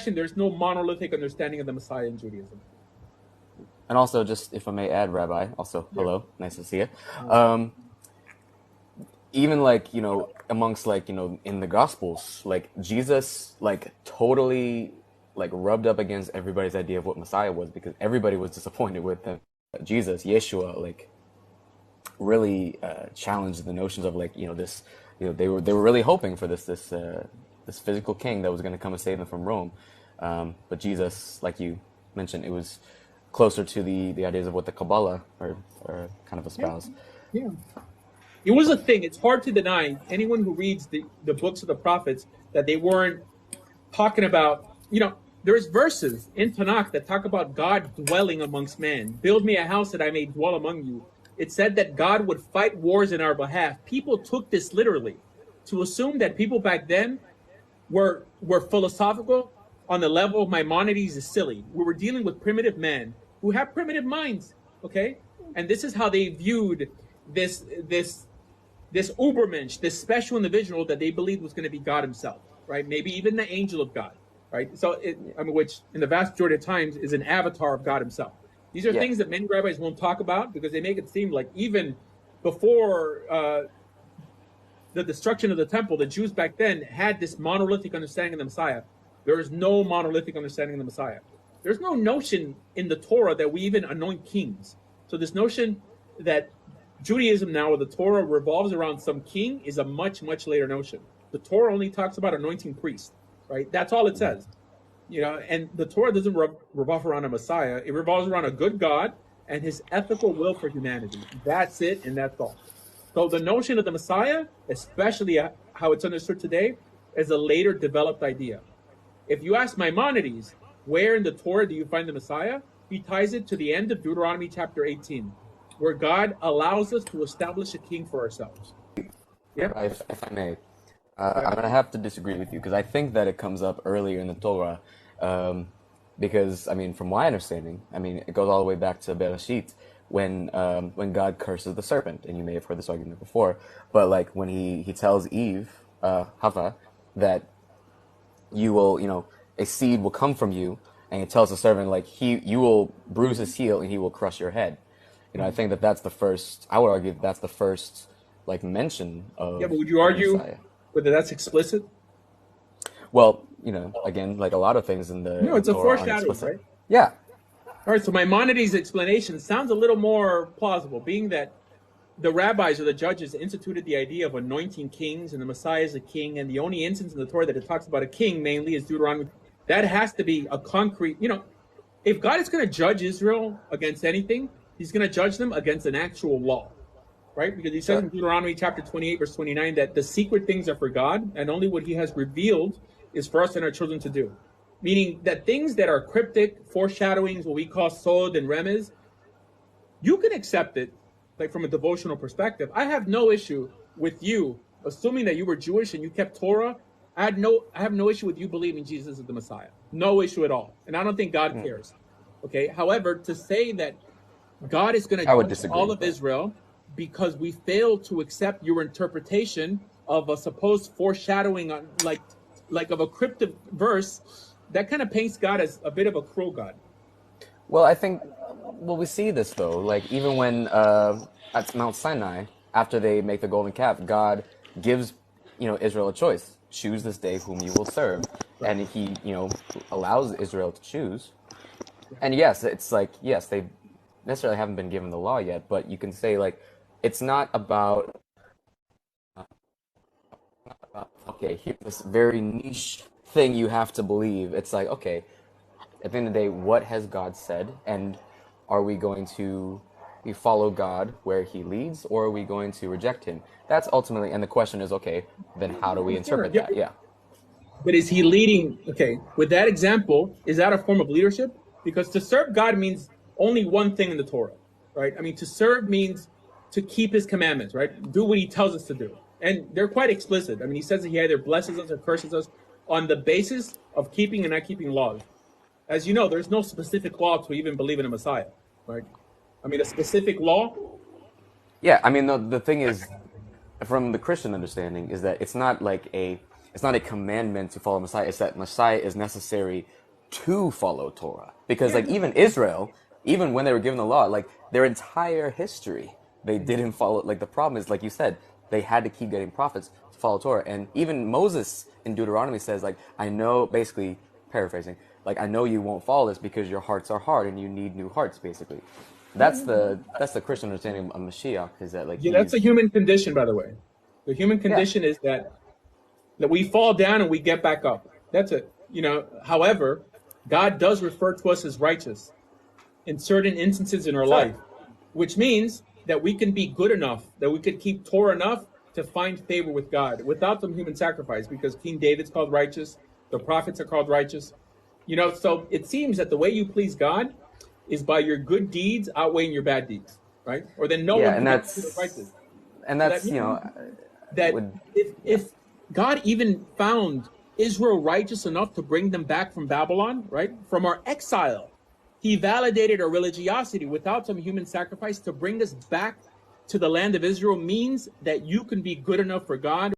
question, there's no monolithic understanding of the Messiah in Judaism. And also, just if I may add, Rabbi, also, Yeah. hello, nice to see you. Even like, amongst like, in the Gospels, like Jesus, like totally like rubbed up against everybody's idea of what Messiah was, because everybody was disappointed with him. Jesus, Yeshua, like really challenged the notions of like, this, they were really hoping for this physical king that was going to come and save them from Rome. But Jesus, like you mentioned, it was closer to the ideas of what the Kabbalah or kind of espouse. Yeah. It was a thing. It's hard to deny anyone who reads the books of the prophets that they weren't talking about, there's verses in Tanakh that talk about God dwelling amongst man. Build me a house that I may dwell among you. It said that God would fight wars in our behalf. People took this literally. To assume that people back then were philosophical on the level of Maimonides is silly. We were dealing with primitive men who have primitive minds, okay? And this is how they viewed this Ubermensch, this special individual that they believed was going to be God himself, right? Maybe even the angel of God, right? So, which in the vast majority of times is an avatar of God himself. These are things that many rabbis won't talk about because they make it seem like even before the destruction of the temple, the Jews back then had this monolithic understanding of the Messiah. There is no monolithic understanding of the Messiah. There's no notion in the Torah that we even anoint kings. So this notion that Judaism now, or the Torah, revolves around some king is a much, much later notion. The Torah only talks about anointing priests, right? That's all it says. And the Torah doesn't revolve around a Messiah. It revolves around a good God and his ethical will for humanity. That's it, and that's all. So the notion of the Messiah, especially how it's understood today, is a later developed idea. If you ask Maimonides, where in the Torah do you find the Messiah? He ties it to the end of Deuteronomy chapter 18, where God allows us to establish a king for ourselves. Yeah. If I may, I'm going to have to disagree with you because I think that it comes up earlier in the Torah. Because, from my understanding, it goes all the way back to Bereshit when God curses the serpent. And you may have heard this argument before. But like when he tells Eve, Hava, that you will, a seed will come from you. And he tells the servant, like, you will bruise his heel and he will crush your head. I think that's the first, I would argue that's the first, like, mention of. Yeah, but would you argue whether that's explicit? Well, again, like a lot of things in the. No, it's a foreshadowing, right? Yeah. All right, so Maimonides' explanation sounds a little more plausible, being that the rabbis or the judges instituted the idea of anointing kings and the Messiah is a king, and the only instance in the Torah that it talks about a king mainly is Deuteronomy. That has to be a concrete, if God is going to judge Israel against anything, he's going to judge them against an actual law, right? Because he says in Deuteronomy chapter 28, verse 29, that the secret things are for God, and only what he has revealed is for us and our children to do. Meaning that things that are cryptic, foreshadowings, what we call sod and remez, you can accept it, like from a devotional perspective. I have no issue with you, assuming that you were Jewish and you kept Torah. I have no issue with you believing Jesus is the Messiah. No issue at all. And I don't think God cares. Okay. However, to say that God is going to judge all of Israel because we failed to accept your interpretation of a supposed foreshadowing on like of a cryptic verse, that kind of paints God as a bit of a cruel God. Well, I think, we see this though, like even when at Mount Sinai, after they make the golden calf, God gives, Israel a choice. Choose this day whom you will serve. Right. And he, allows Israel to choose. And yes, it's like, yes, they necessarily haven't been given the law yet, but you can say like, it's not about, okay, here's this very niche thing you have to believe. It's like, okay, at the end of the day, what has God said? And are we going to follow God where he leads, or are we going to reject him? That's ultimately, and the question is, okay, then how do we interpret that? Yeah. But is he leading, okay, with that example, is that a form of leadership? Because to serve God means only one thing in the Torah, right? To serve means to keep his commandments, right? Do what he tells us to do. And they're quite explicit. He says that he either blesses us or curses us on the basis of keeping and not keeping laws. As you know, there's no specific law to even believe in a Messiah, right? A specific law. Yeah, the thing is, from the Christian understanding, is that it's not like a it's not a commandment to follow Messiah. It's that Messiah is necessary to follow Torah. Because like even Israel, even when they were given the law, like their entire history, they didn't follow. Like the problem is, like you said, they had to keep getting prophets to follow Torah. And even Moses in Deuteronomy says, like, I know, basically paraphrasing, like, I know you won't follow this because your hearts are hard and you need new hearts, basically. That's the Christian understanding of Mashiach, is that like Yeah, that's the human condition, by the way. The human condition is that we fall down and we get back up. That's it. You know, however, God does refer to us as righteous in certain instances in our life, which means that we can be good enough, that we could keep Torah enough to find favor with God without some human sacrifice, because King David's called righteous, the prophets are called righteous. You know, so it seems that the way you please God is by your good deeds outweighing your bad deeds, right? Or then no one and can that's be righteous. and that's So that you know that would, if God even found Israel righteous enough to bring them back from Babylon, right, from our exile, he validated our religiosity without some human sacrifice to bring us back to the land of Israel, means that you can be good enough for God